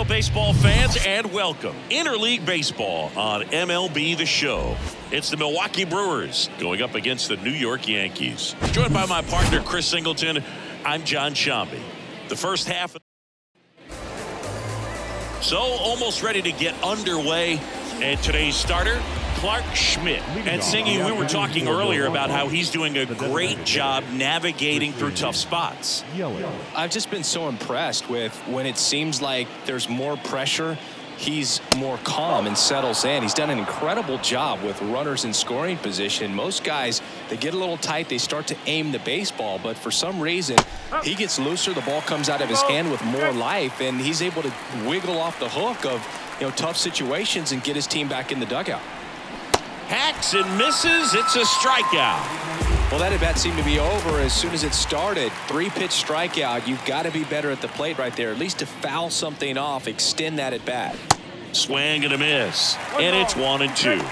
Hello, baseball fans, and welcome. Interleague Baseball on MLB The Show. It's the Milwaukee Brewers going up against the New York Yankees. Joined by my partner, Chris Singleton, I'm John Shambi. The first half. So, almost ready to get underway. And today's starter, Clark Schmidt. And Singy, we were talking earlier about how he's doing a great job navigating through tough spots. I've just been so impressed with when it seems like there's more pressure, he's more calm and settles in. He's done an incredible job with runners in scoring position. Most guys, they get a little tight, they start to aim the baseball, but for some reason, he gets looser, the ball comes out of his hand with more life, and he's able to wiggle off the hook of tough situations and get his team back in the dugout. Hacks and misses. It's a strikeout. Well, that at bat seemed to be over as soon as it started. 3-pitch strikeout. You've got to be better at the plate right there, at least to foul something off, extend that at bat. Swing and a miss, and it's 1-2.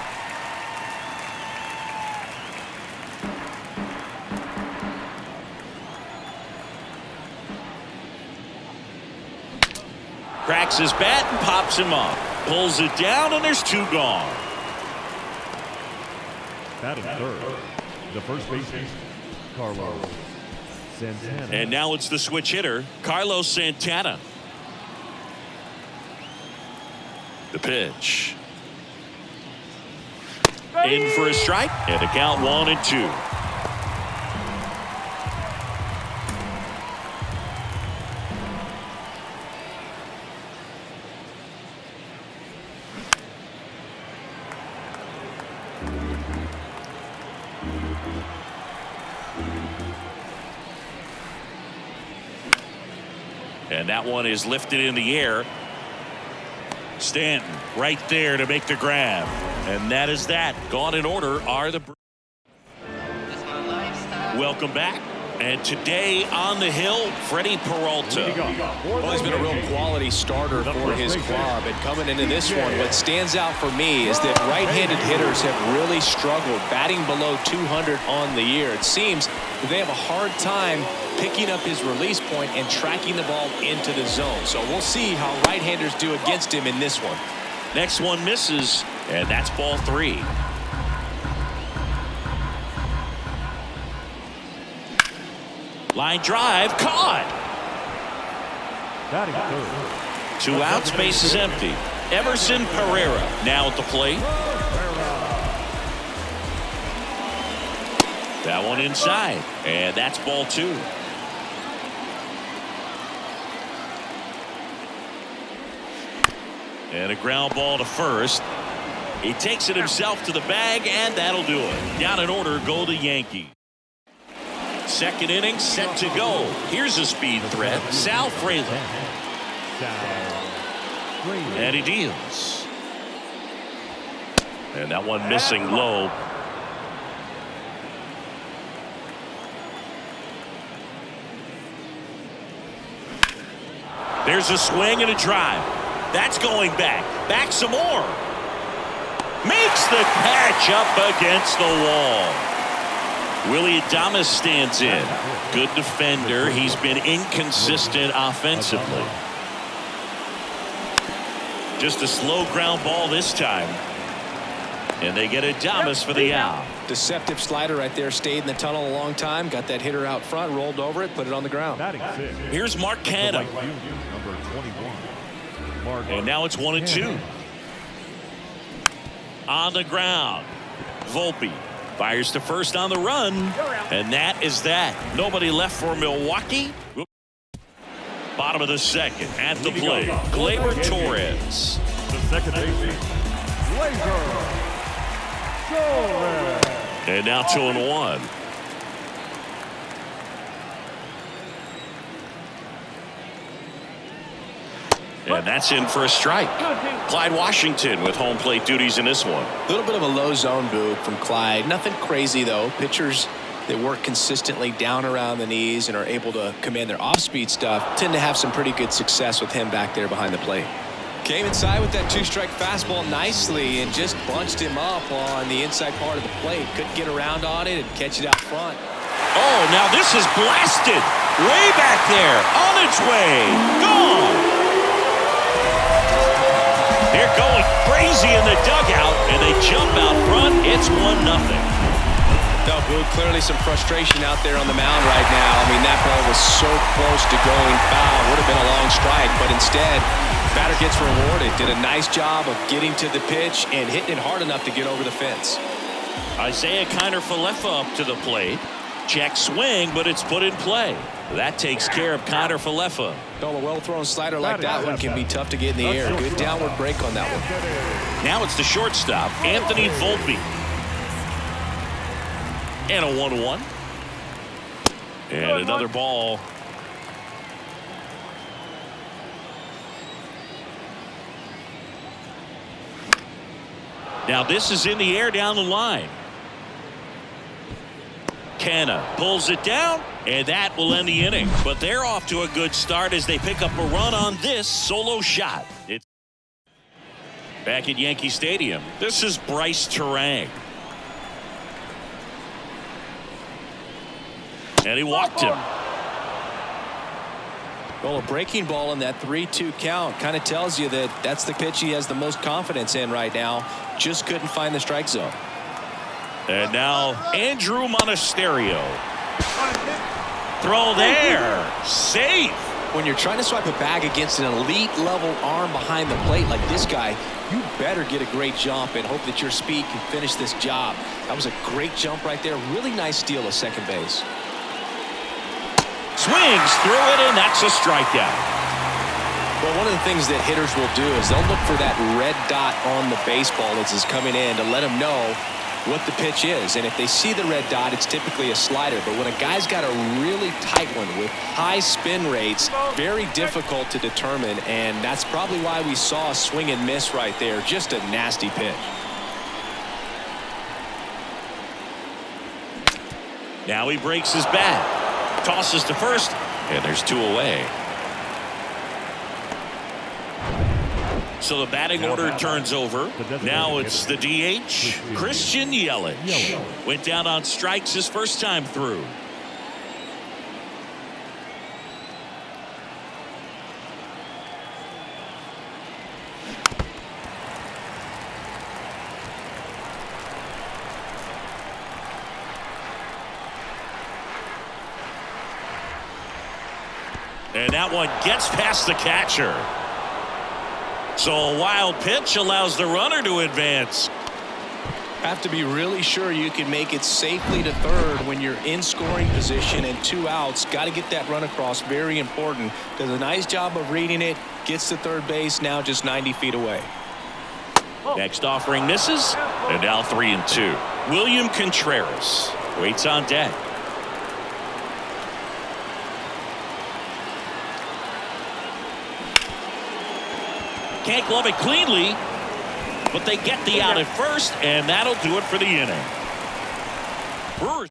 Cracks his bat and pops him up. Pulls it down, and there's 2 gone. Batting third, the first baseman, Carlos Santana. And now it's the switch hitter, Carlos Santana. The pitch. In for a strike, and the count 1-2. And that one is lifted in the air. Stanton right there to make the grab. And that is that. Gone in order are the... Welcome back. And today on the hill, Freddie Peralta. Well, he's been a real quality starter for his club. And coming into this one, what stands out for me is that right-handed hitters have really struggled, batting below 200 on the year. It seems that they have a hard time picking up his release point and tracking the ball into the zone. So we'll see how right-handers do against him in this one. Next one misses, and that's ball 3. Line drive, caught. 2 outs, base is empty. Emerson Pereira now at the plate. That one inside, and that's ball 2. And a ground ball to first. He takes it himself to the bag, and that'll do it. Down in order go the Yankees. Second inning set to go. Here's a speed threat, Sal Frelick. And he deals. And that one missing low. There's a swing and a drive. That's going back. Back some more. Makes the catch up against the wall. Willie Adames stands in. Good defender. He's been inconsistent offensively. Just a slow ground ball this time. And they get Adames for the out. Deceptive slider right there. Stayed in the tunnel a long time. Got that hitter out front. Rolled over it. Put it on the ground. Here's Mark Canha. And now it's 1-2. On the ground. Volpe. Fires to first on the run, and that is that. Nobody left for Milwaukee. Bottom of the second at the plate. Gleyber Torres. The second baseman, Gleyber Torres. And now 2-1. And that's in for a strike. Clyde Washington with home plate duties in this one. A little bit of a low zone boot from Clyde. Nothing crazy, though. Pitchers that work consistently down around the knees and are able to command their off-speed stuff tend to have some pretty good success with him back there behind the plate. Came inside with that 2-strike fastball nicely and just bunched him up on the inside part of the plate. Couldn't get around on it and catch it out front. Oh, now this is blasted. Way back there. On its way. Gone. going crazy in the dugout, and they jump out front. It's 1-0. No, Boog, clearly some frustration out there on the mound right now. I mean, that ball was so close to going foul. Would have been a long strike, but instead, batter gets rewarded. Did a nice job of getting to the pitch and hitting it hard enough to get over the fence. Isaiah Kiner-Falefa up to the plate. Check swing, but it's put in play. That takes care of Kiner-Falefa. Well, a well-thrown slider like that one can be tough to get in the air. Good downward break on that one. Now it's the shortstop, Anthony Volpe. And a 1-1. And another ball. Now this is in the air down the line. Canna pulls it down, and that will end the inning. But they're off to a good start as they pick up a run on this solo shot. It's back at Yankee Stadium. This is Bryce Terang. And he walked him. Well, a breaking ball in that 3-2 count kind of tells you that that's the pitch he has the most confidence in right now. Just couldn't find the strike zone. And now Andrew Monasterio. Throw there. Safe. When you're trying to swipe a bag against an elite level arm behind the plate like this guy, you better get a great jump and hope that your speed can finish this job. That was a great jump right there. Really nice steal of second base. Swings through it, and that's a strikeout. Well, one of the things that hitters will do is they'll look for that red dot on the baseball as it's coming in to let them know what the pitch is. And if they see the red dot, it's typically a slider. But when a guy's got a really tight one with high spin rates, very difficult to determine. And that's probably why we saw a swing and miss right there. Just a nasty pitch. Now he breaks his bat. Tosses to first, and there's 2 away. So the batting order turns over. Now it's the DH, Christian Yelich. Went down on strikes his first time through. And that one gets past the catcher. So a wild pitch allows the runner to advance. Have to be really sure you can make it safely to third when you're in scoring position and 2 outs. Got to get that run across. Very important. Does a nice job of reading it. Gets to third base. Now just 90 feet away. Next offering misses. And now 3-2. William Contreras waits on deck. Can't glove it cleanly, but they get the out at first, and that'll do it for the inning. Brewers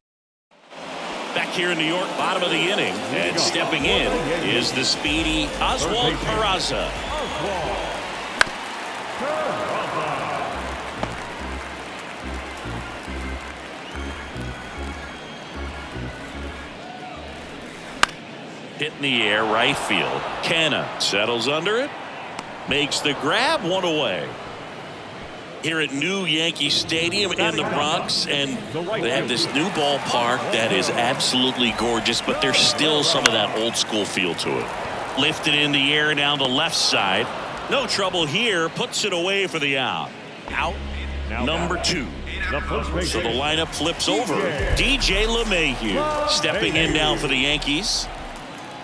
back here in New York, bottom of the inning, and stepping in is the speedy Oswald Peraza. Hit in the air, right field. Canna settles under it. Makes the grab, 1 away. Here at New Yankee Stadium in the Bronx, and they have this new ballpark that is absolutely gorgeous, but there's still some of that old school feel to it. Lifted in the air down the left side. No trouble here. Puts it away for the out. Out number 2. So the lineup flips over. DJ LeMahieu stepping in now for the Yankees.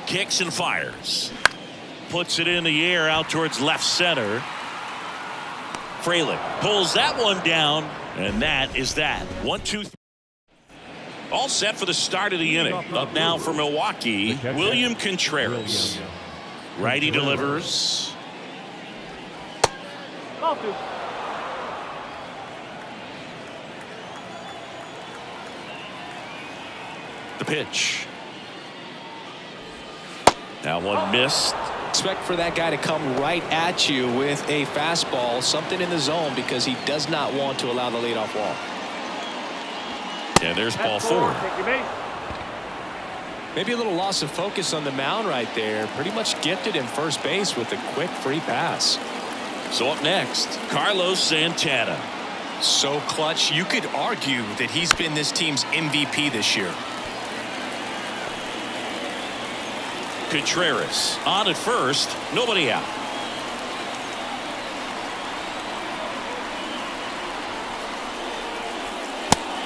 Kicks and fires. Puts it in the air out towards left center. Frelick pulls that one down, and that is that. 1, 2, 3. All set for the start of the inning. Up now for Milwaukee, William Contreras. Righty delivers. The pitch. Now one missed. Expect for that guy to come right at you with a fastball, something in the zone, because he does not want to allow the leadoff walk. And there's ball 4. Maybe a little loss of focus on the mound right there. Pretty much gifted in first base with a quick free pass. So up next, Carlos Santana. So clutch, you could argue that he's been this team's MVP this year. Contreras on at first, nobody out.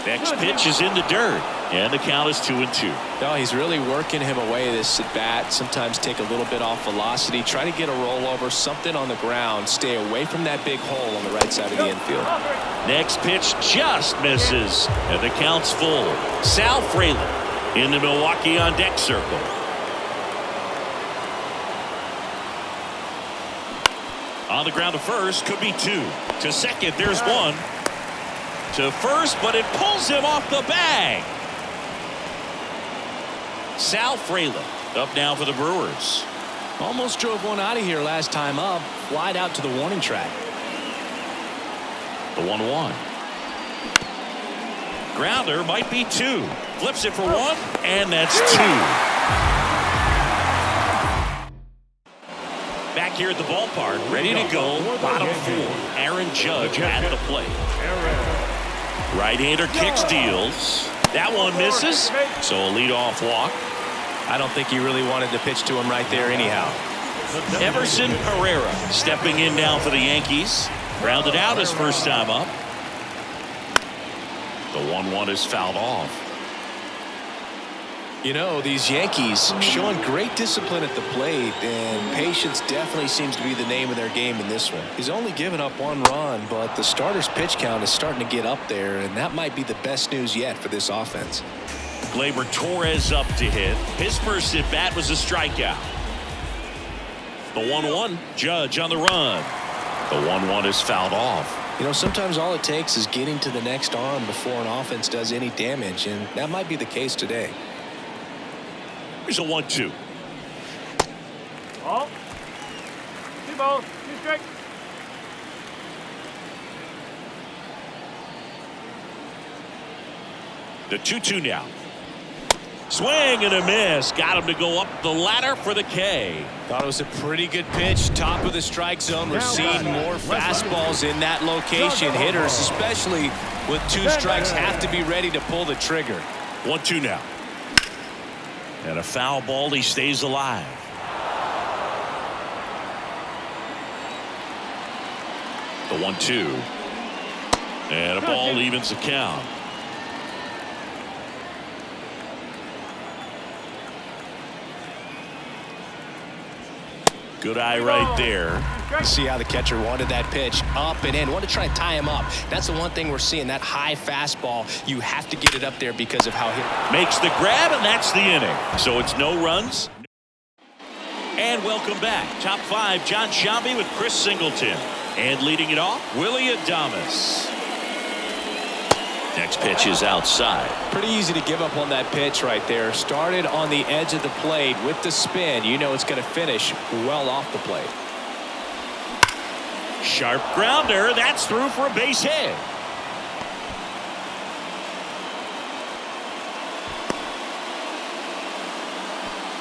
Next pitch is in the dirt, and the count is 2-2. No, he's really working him away this at bat. Sometimes take a little bit off velocity, try to get a rollover, something on the ground, stay away from that big hole on the right side of the infield. Next pitch just misses, and the count's full. Sal Frelick in the Milwaukee on deck circle. On the ground to first, could be two. To second, there's one. To first, but it pulls him off the bag. Sal Frelick up now for the Brewers. Almost drove one out of here last time up. Flied out to the warning track. The 1-1. Grounder might be two. Flips it for one, and that's two. Back here at the ballpark, ready to go. Bottom four. Aaron Judge at the plate. Right-hander kicks, deals. That one misses, so a leadoff walk. I don't think he really wanted to pitch to him right there anyhow. Everson Pereira stepping in now for the Yankees. Grounded out his first time up. The 1-1 is fouled off. You know, these Yankees showing great discipline at the plate, and patience definitely seems to be the name of their game in this one. He's only given up one run, but the starter's pitch count is starting to get up there, and that might be the best news yet for this offense. Gleyber Torres up to hit. His first at bat was a strikeout. The 1-1, Judge on the run. The 1-1 is fouled off. You know, sometimes all it takes is getting to the next arm before an offense does any damage, and that might be the case today. Here's a 1-2. Ball. 2 balls. 2 strikes. The 2-2 now. Swing and a miss. Got him to go up the ladder for the K. Thought it was a pretty good pitch. Top of the strike zone. We're seeing more fastballs in that location. Hitters, especially with 2 strikes, have to be ready to pull the trigger. 1-2 now. And a foul ball. He stays alive. The 1-2. And a ball evens the count. Good eye right there. See how the catcher wanted that pitch up and in. Want to try and tie him up. That's the one thing we're seeing, that high fastball. You have to get it up there because of how he makes the grab, and that's the inning. So it's no runs. And welcome back. Top 5, John Sciambi with Chris Singleton. And leading it off, Willie Adames. Next pitch is outside. Pretty easy to give up on that pitch right there. Started on the edge of the plate with the spin. You know it's going to finish well off the plate. Sharp grounder. That's through for a base hit.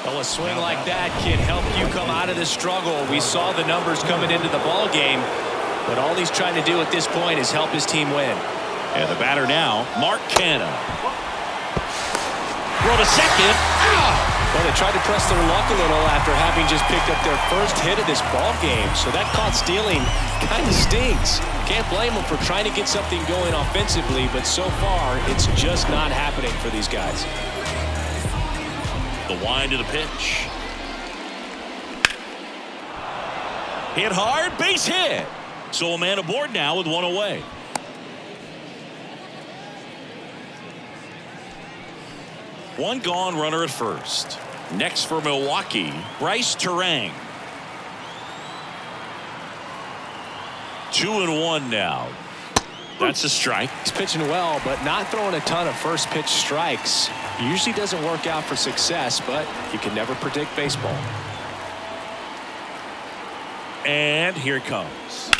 Well, a swing like that can help you come out of the struggle. We saw the numbers coming into the ball game, but all he's trying to do at this point is help his team win. And the batter now, Mark Canha. Throw to second. Well, they tried to press their luck a little after having just picked up their first hit of this ball game. So that caught stealing kind of stings. Can't blame them for trying to get something going offensively, but so far it's just not happening for these guys. The wind of the pitch. Hit hard, base hit. So a man aboard now with one away. One gone, runner at first. Next for Milwaukee, Bryce Terang. 2-1 now. That's a strike. He's pitching well, but not throwing a ton of first pitch strikes. Usually doesn't work out for success, but you can never predict baseball. And here it comes.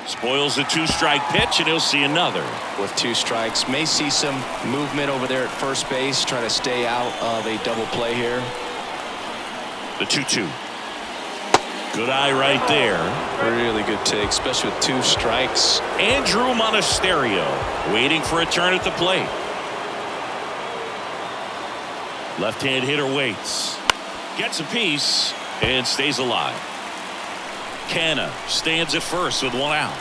Spoils the 2-strike pitch, and he'll see another. With 2 strikes, may see some movement over there at first base, trying to stay out of a double play here. The 2-2. Good eye right there. Really good take, especially with 2 strikes. Andrew Monasterio waiting for a turn at the plate. Left-hand hitter waits. Gets a piece and stays alive. Canna stands at first with 1 out.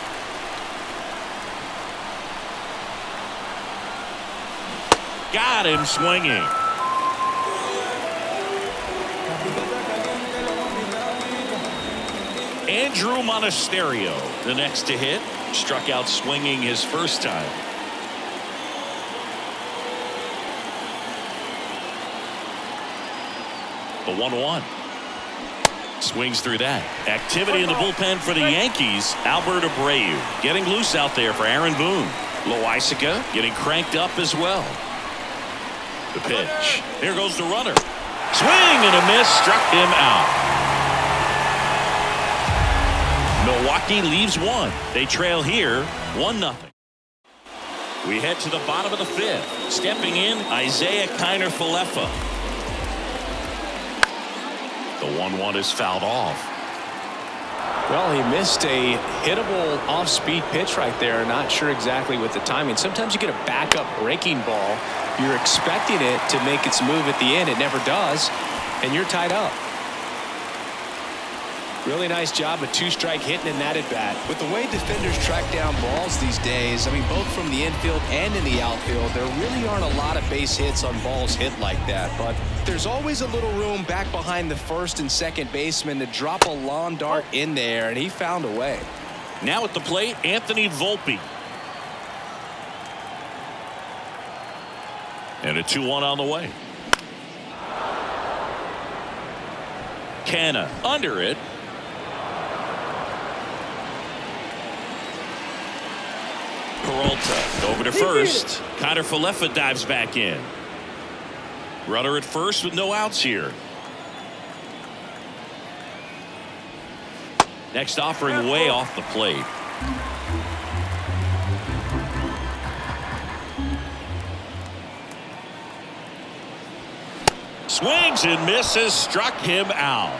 Got him swinging. Andrew Monasterio, the next to hit, struck out swinging his first time. The 1-1. Swings through that. Activity in the bullpen for the Yankees. Albert Abreu getting loose out there for Aaron Boone. Loaisiga getting cranked up as well. The pitch. Here goes the runner. Swing and a miss. Struck him out. Milwaukee leaves 1. They trail here 1-0. We head to the bottom of the 5th. Stepping in, Isaiah Kiner-Falefa. The 1-1 is fouled off. Well, he missed a hittable off-speed pitch right there. Not sure exactly with the timing. Sometimes you get a backup breaking ball. You're expecting it to make its move at the end. It never does, and you're tied up. Really nice job, a 2-strike hitting in that at bat. With the way defenders track down balls these days, I mean, both from the infield and in the outfield, there really aren't a lot of base hits on balls hit like that. But there's always a little room back behind the first and second baseman to drop a lawn dart in there, and he found a way. Now at the plate, Anthony Volpe. And a 2-1 on the way. Canna under it. Peralta over to first. Kiner-Falefa dives back in. Runner at first with no outs here. Next offering way off the plate. Swings and misses. Struck him out.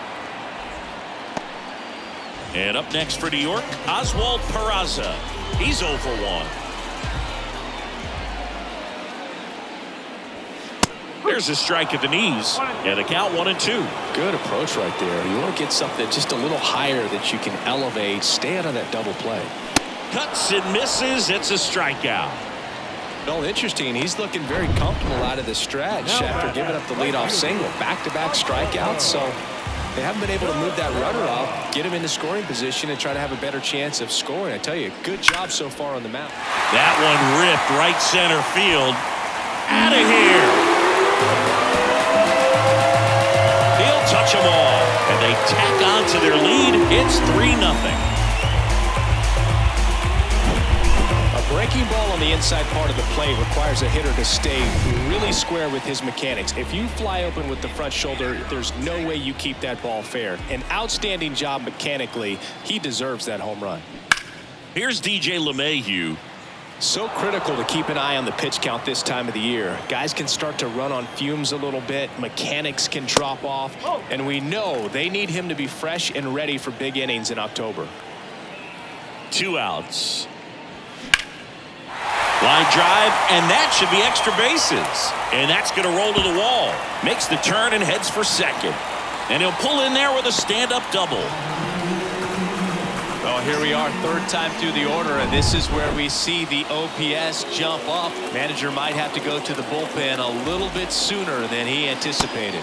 And up next for New York, Oswald Peraza. He's 0 for 1. There's a strike at the knees, and a count 1-2. Good approach right there. You want to get something just a little higher that you can elevate. Stay out of that double play. Cuts and misses. It's a strikeout. Well, interesting. He's looking very comfortable out of the stretch after giving up the leadoff single. Back-to-back strikeouts, so they haven't been able to move that runner up, get him into scoring position, and try to have a better chance of scoring. I tell you, good job so far on the mound. That one ripped right center field. Out of here. He'll touch them all, and they tack on to their lead. It's 3-0. A breaking ball on the inside part of the plate requires a hitter to stay really square with his mechanics. If you fly open with the front shoulder, there's no way you keep that ball fair. An outstanding job mechanically. He deserves that home run. Here's DJ LeMahieu. So critical to keep an eye on the pitch count this time of the year. Guys can start to run on fumes a little bit. Mechanics can drop off. And we know they need him to be fresh and ready for big innings in October. 2 outs. Line drive, and that should be extra bases. And that's going to roll to the wall. Makes the turn and heads for second. And he'll pull in there with a stand-up double. Well, here we are, 3rd time through the order, and this is where we see the OPS jump up. Manager might have to go to the bullpen a little bit sooner than he anticipated.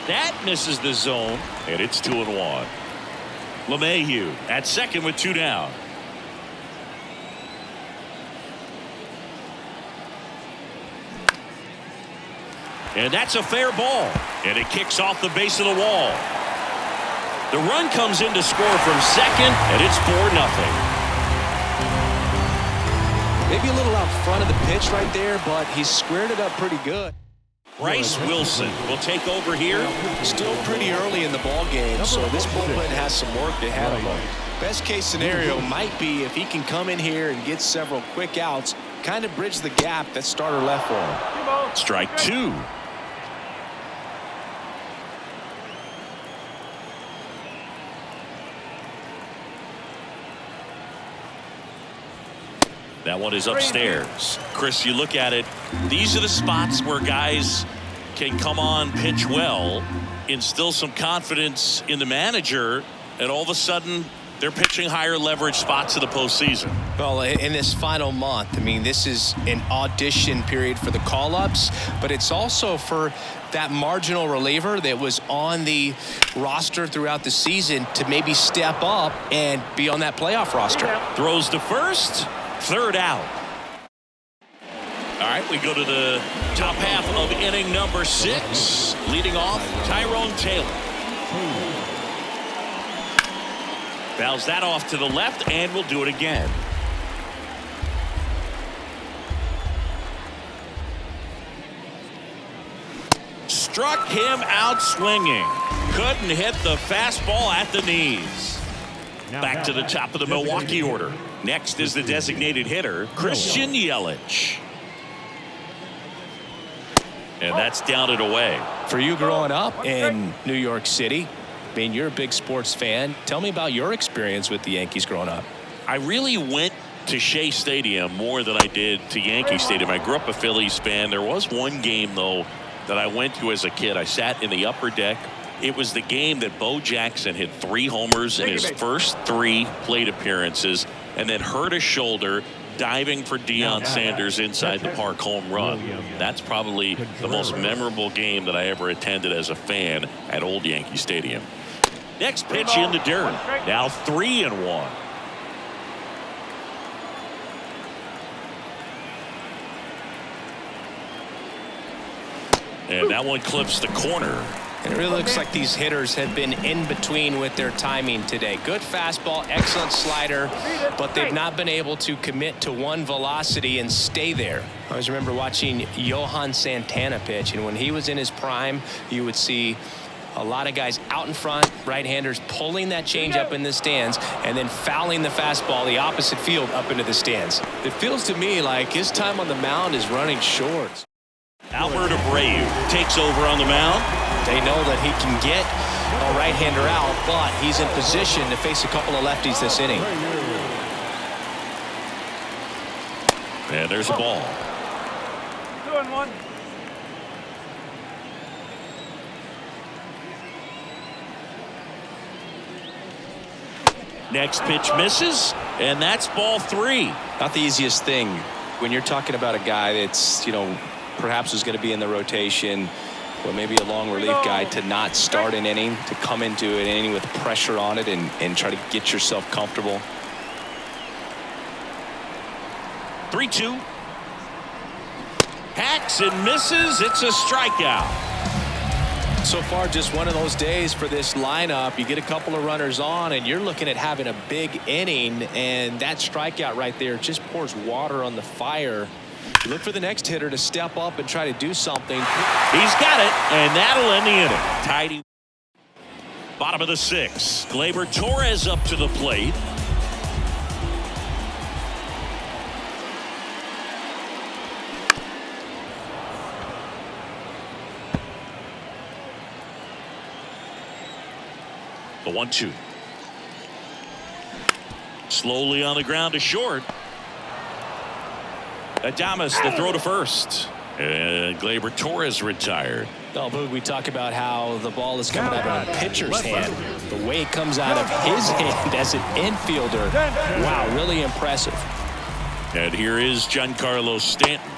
That misses the zone, and it's 2-1. LeMahieu at second with 2 down. And that's a fair ball. And it kicks off the base of the wall. The run comes in to score from second, and it's 4-0. Maybe a little out front of the pitch right there, but he squared it up pretty good. Bryce Wilson will take over here. Still pretty early in the ball game, so this bullpen has some work ahead of him. Best case scenario might be if he can come in here and get several quick outs, kind of bridge the gap that starter left for him. Strike 2. That one is upstairs. Chris, you look at it, these are the spots where guys can come on, pitch well, instill some confidence in the manager, and all of a sudden they're pitching higher leverage spots of the postseason. Well, in this final month, I mean, this is an audition period for the call-ups, but it's also for that marginal reliever that was on the roster throughout the season to maybe step up and be on that playoff roster. Throws to first, third out. All right, we go to the top half of inning number 6. Leading off, Tyrone Taylor. Fouls that off to the left, and we'll do it again. Struck him out swinging. Couldn't hit the fastball at the knees. Back to the top of the Milwaukee order. Next is the designated hitter, Christian Yelich. And that's down and away. For you growing up in New York City, I mean, you're a big sports fan. Tell me about your experience with the Yankees growing up. I really went to Shea Stadium more than I did to Yankee Stadium. I grew up a Phillies fan. There was one game, though, that I went to as a kid. I sat in the upper deck. It was the game that Bo Jackson hit 3 homers in his first 3 plate appearances and then hurt his shoulder diving for Deion Sanders inside the park home run. That's probably the most memorable game that I ever attended as a fan at Old Yankee Stadium. Next pitch in the dirt. Now 3-1. And that one clips the corner. And it really looks like these hitters have been in between with their timing today. Good fastball, excellent slider, but they've not been able to commit to one velocity and stay there. I always remember watching Johan Santana pitch, and when he was in his prime, you would see a lot of guys out in front, right-handers pulling that change up in the stands and then fouling the fastball the opposite field up into the stands. It feels to me like his time on the mound is running short. Albert Abreu takes over on the mound. They know that he can get a right-hander out, but he's in position to face a couple of lefties this inning. And there's a ball. 2-1. Next pitch misses, and that's ball 3. Not the easiest thing when you're talking about a guy that's, you know, perhaps is going to be in the rotation or maybe a long relief guy, to not start an inning, to come into an inning with pressure on it and try to get yourself comfortable. 3-2. Hacks and misses. It's a strikeout. So far, just one of those days for this lineup. You get a couple of runners on, and you're looking at having a big inning, and that strikeout right there just pours water on the fire. You look for the next hitter to step up and try to do something. He's got it, and that'll end the inning. Tidy. Bottom of the 6th. Gleyber Torres up to the plate. The 1-2. Slowly on the ground to short. Adames, the throw to first. And Gleyber Torres retired. Oh, Boog, we talk about how the ball is coming out of a pitcher's hand. The way it comes out of his hand as an infielder. Wow, really impressive. And here is Giancarlo Stanton.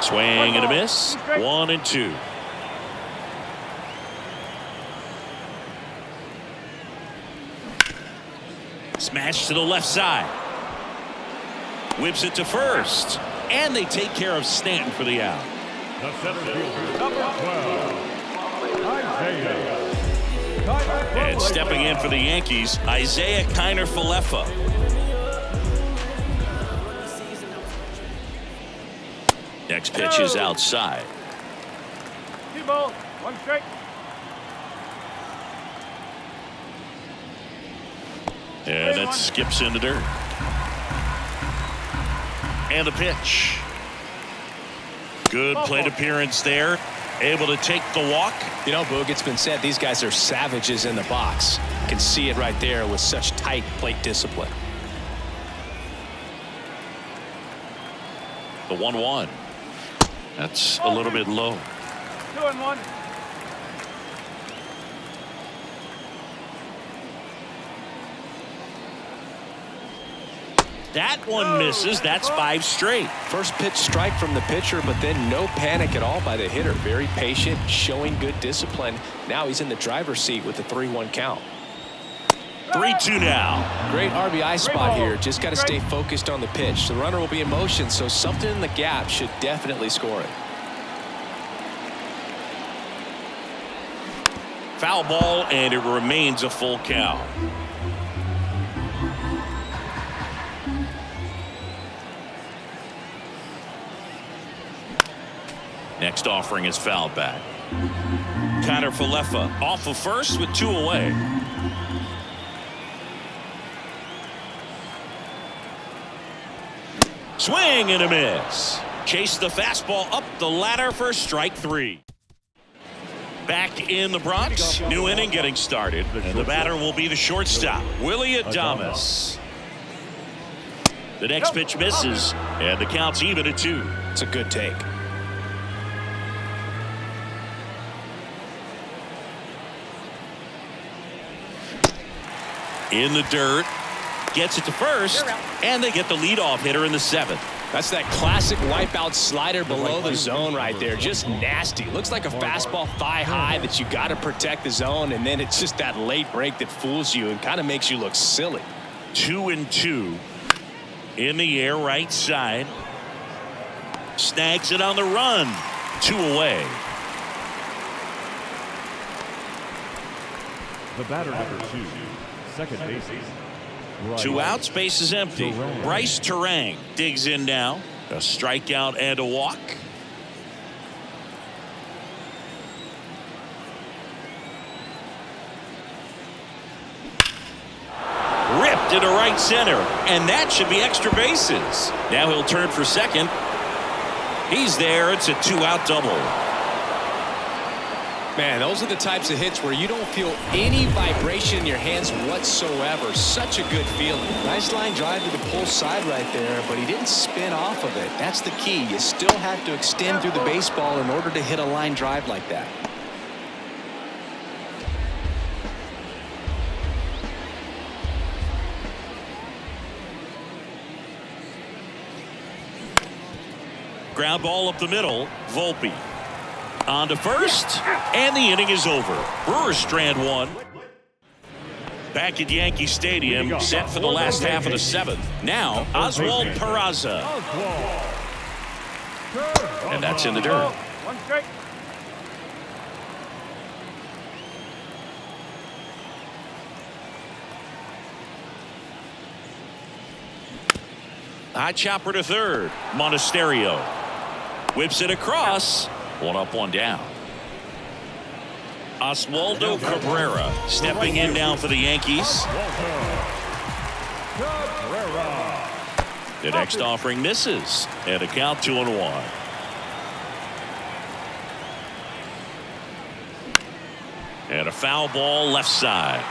Swing and a miss. 1-2. Smash to the left side. Whips it to first. And they take care of Stanton for the out. The center fielder, number 12, Isaiah. And stepping in for the Yankees, Isaiah Kiner-Falefa. Next pitch is outside. T-ball, 1 strike. And that skips in the dirt. And the pitch. Good plate appearance there. Able to take the walk. You know, Boog, it's been said these guys are savages in the box. You can see it right there with such tight plate discipline. The 1-1. That's a little bit low. 2-1. That one misses. That's 5 straight. First pitch strike from the pitcher, but then no panic at all by the hitter. Very patient, showing good discipline. Now he's in the driver's seat with the 3-1 count. 3-2 now. Great RBI spot here. Just got to stay focused on the pitch. The runner will be in motion, so something in the gap should definitely score it. Foul ball, and it remains a full count. Next offering is fouled back. Connor Falefa off of first with 2 away. Swing and a miss. Chase the fastball up the ladder for strike 3. Back in the Bronx, new inning getting started, and the batter will be the shortstop, Willie Adames. The next pitch misses, and the count's even at 2. It's a good take. In the dirt, gets it to first, and they get the leadoff hitter in the 7th. That's that classic wipeout slider below the zone right there. Just nasty. Looks like a fastball thigh high that you got to protect the zone, and then it's just that late break that fools you and kind of makes you look silly. 2-2 in the air, right side. Snags it on the run. 2 away. The batter number 2, second baseman. 2 outs, base is empty. Bryce Terang digs in now. A strikeout and a walk. Ripped into right center, and that should be extra bases. Now he'll turn for second. He's there. It's a 2-out double. Man, those are the types of hits where you don't feel any vibration in your hands whatsoever. Such a good feeling. Nice line drive to the pull side right there, but he didn't spin off of it. That's the key. You still have to extend through the baseball in order to hit a line drive like that. Ground ball up the middle. Volpe on to first, and the inning is over. Brewers strand 1. Back at Yankee Stadium, set for the last half of the 7th. Now Oswald Peraza, and that's in the dirt. 1 strike. High chopper to third. Monasterio whips it across. 1 up, 1 down. Oswaldo Cabrera stepping in now for the Yankees. The next offering misses, and a count 2-1. And a foul ball left side.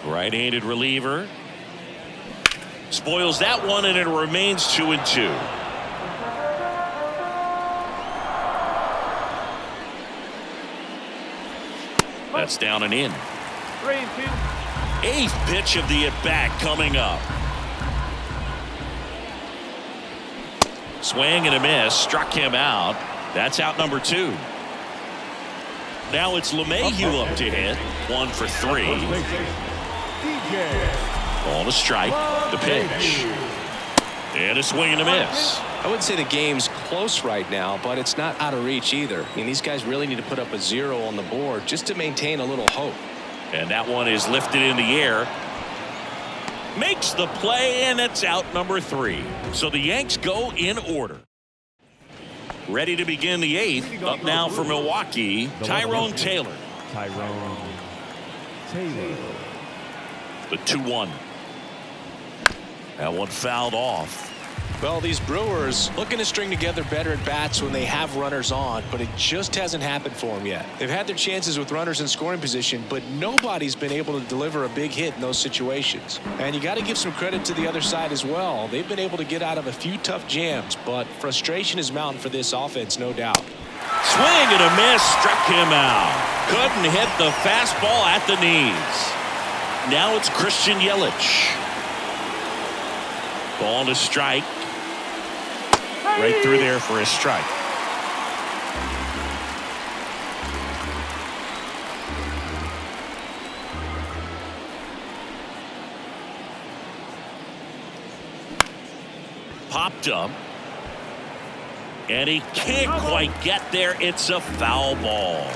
Right-handed reliever spoils that one, and it remains 2-2. That's down and in. 3-2. 8th pitch of the at-bat coming up. Swing and a miss, struck him out. That's out number 2. Now it's LeMahieu up to hit. 1 for 3. On a strike, the pitch, and a swing and a miss. I would say the game's close right now, but it's not out of reach either. I mean, these guys really need to put up a 0 on the board just to maintain a little hope. And that one is lifted in the air. Makes the play, and it's out number 3. So the Yanks go in order. Ready to begin the 8th. Up now for Milwaukee, Tyrone Taylor. The 2-1. That one fouled off. Well, these Brewers looking to string together better at bats when they have runners on, but it just hasn't happened for them yet. They've had their chances with runners in scoring position, but nobody's been able to deliver a big hit in those situations. And you got to give some credit to the other side as well. They've been able to get out of a few tough jams, but frustration is mounting for this offense, no doubt. Swing and a miss, struck him out. Couldn't hit the fastball at the knees. Now it's Christian Yelich. Ball to strike. Right through there for a strike. Popped up. And he can't quite get there. It's a foul ball.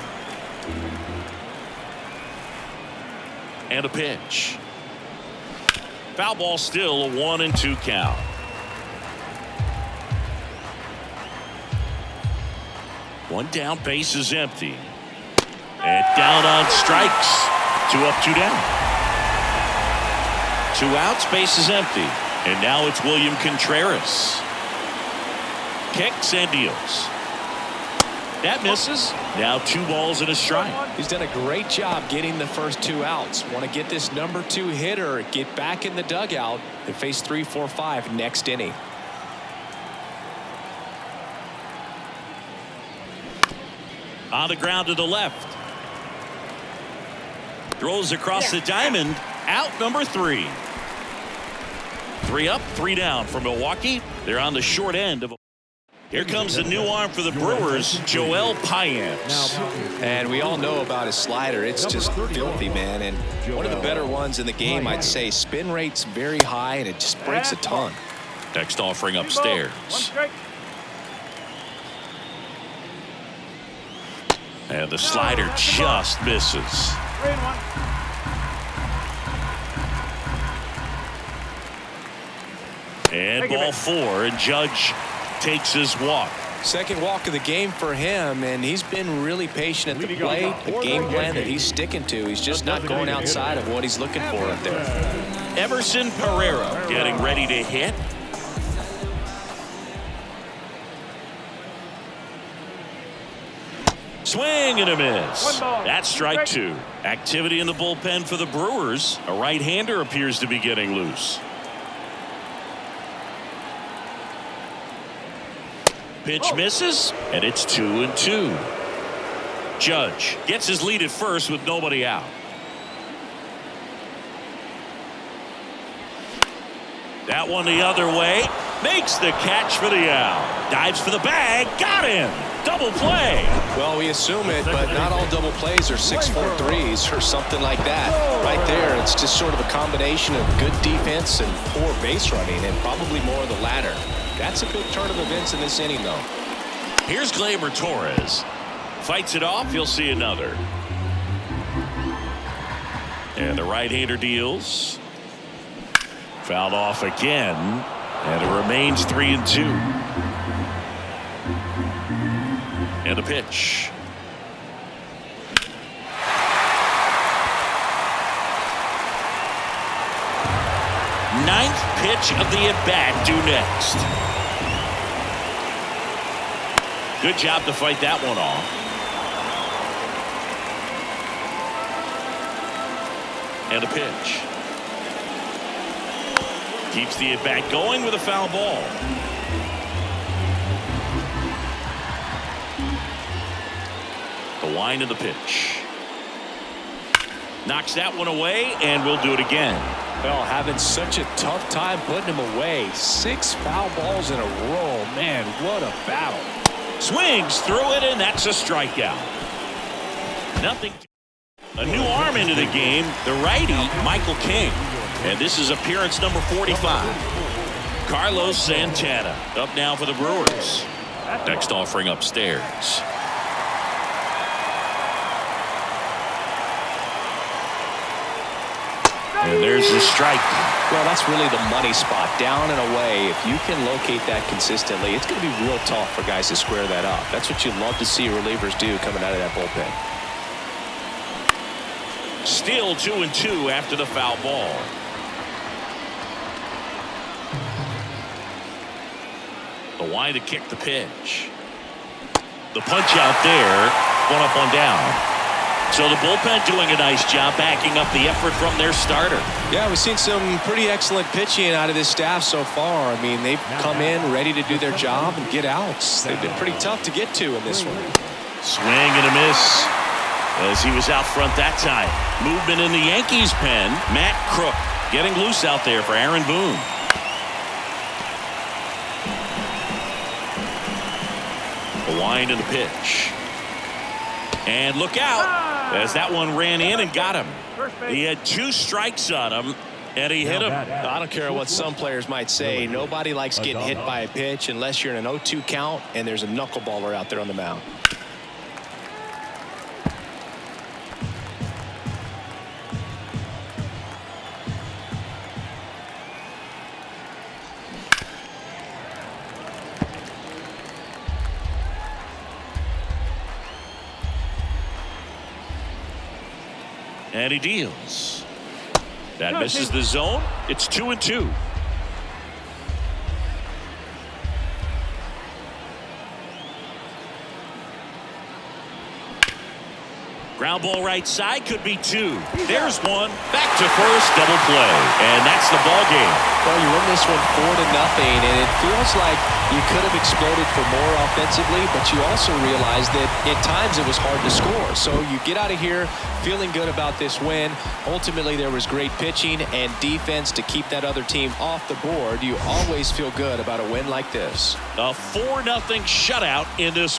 And a pitch. Foul ball, still a 1-2 count. One down, base is empty. And down on strikes. 2 up, 2 down. 2 outs, base is empty. And now it's William Contreras. Kicks and deals. That misses. Now 2 balls and a strike. He's done a great job getting the first 2 outs. Want to get this number 2 hitter, get back in the dugout, and face 3, 4, 5 next inning. On the ground to the left. Throws across the diamond. Out number 3. 3 up, 3 down for Milwaukee. They're on the short end of. Here comes the new arm for the Brewers, Joel Payamps. And we all know about his slider. It's just filthy, man. And one of the better ones in the game, I'd say. Spin rate's very high, and it just breaks a ton. Next offering upstairs. And the slider just misses. And ball 4, and Judge takes his walk. Second walk of the game for him, and he's been really patient at the plate. A game plan that he's sticking to. He's just not going outside of what he's looking for up there. Everson Pereira getting ready to hit. Swing and a miss. That's strike 2. Activity in the bullpen for the Brewers. A right-hander appears to be getting loose. Pitch misses, and it's 2-2. Judge gets his lead at first with nobody out. That one the other way. Makes the catch for the out. Dives for the bag. Got him. Double play. Well, we assume it, but not all double plays are 6-4 threes or something like that. Right there, it's just sort of a combination of good defense and poor base running, and probably more of the latter. That's a big turn of events in this inning, though. Here's Gleyber Torres. Fights it off. You'll see another. And the right-hander deals. Fouled off again. And it remains 3-2. And a pitch. Ninth pitch of the at-bat due next. Good job to fight that one off. And a pitch. Keeps the at-bat going with a foul ball. The wind of the pitch. Knocks that one away, and we'll do it again. Well, having such a tough time putting him away. 6 foul balls in a row. Man, what a battle. Swings through it, and that's a strikeout. Nothing. A new arm into the game, the righty, Michael King. And this is appearance number 45. Carlos Santana up now for the Brewers. Next offering upstairs. And there's the strike. Well, that's really the money spot, down and away. If you can locate that consistently, it's going to be real tough for guys to square that up. That's what you love to see relievers do coming out of that bullpen. Still 2-2 after the foul ball. The wide to kick the pitch. The punch out there. One up, one down. So the bullpen doing a nice job backing up the effort from their starter. Yeah, we've seen some pretty excellent pitching out of this staff so far. I mean, they've come in ready to do their job and get outs. They've been pretty tough to get to in this one. Swing and a miss as he was out front that time. Movement in the Yankees pen. Matt Crook getting loose out there for Aaron Boone. The wind and the pitch. And look out as that one ran in and got him. He had 2 strikes on him, and he hit him. I don't care what some players might say. Nobody likes getting hit by a pitch unless you're in an 0-2 count and there's a knuckleballer out there on the mound. And he deals. That misses the zone. It's 2-2. Ground ball right side, could be 2. There's one. Back to first, double play. And that's the ball game. Well, you win this one 4-0, and it feels like you could have exploded for more offensively, but you also realize that at times it was hard to score. So you get out of here feeling good about this win. Ultimately, there was great pitching and defense to keep that other team off the board. You always feel good about a win like this. A 4-0 shutout in this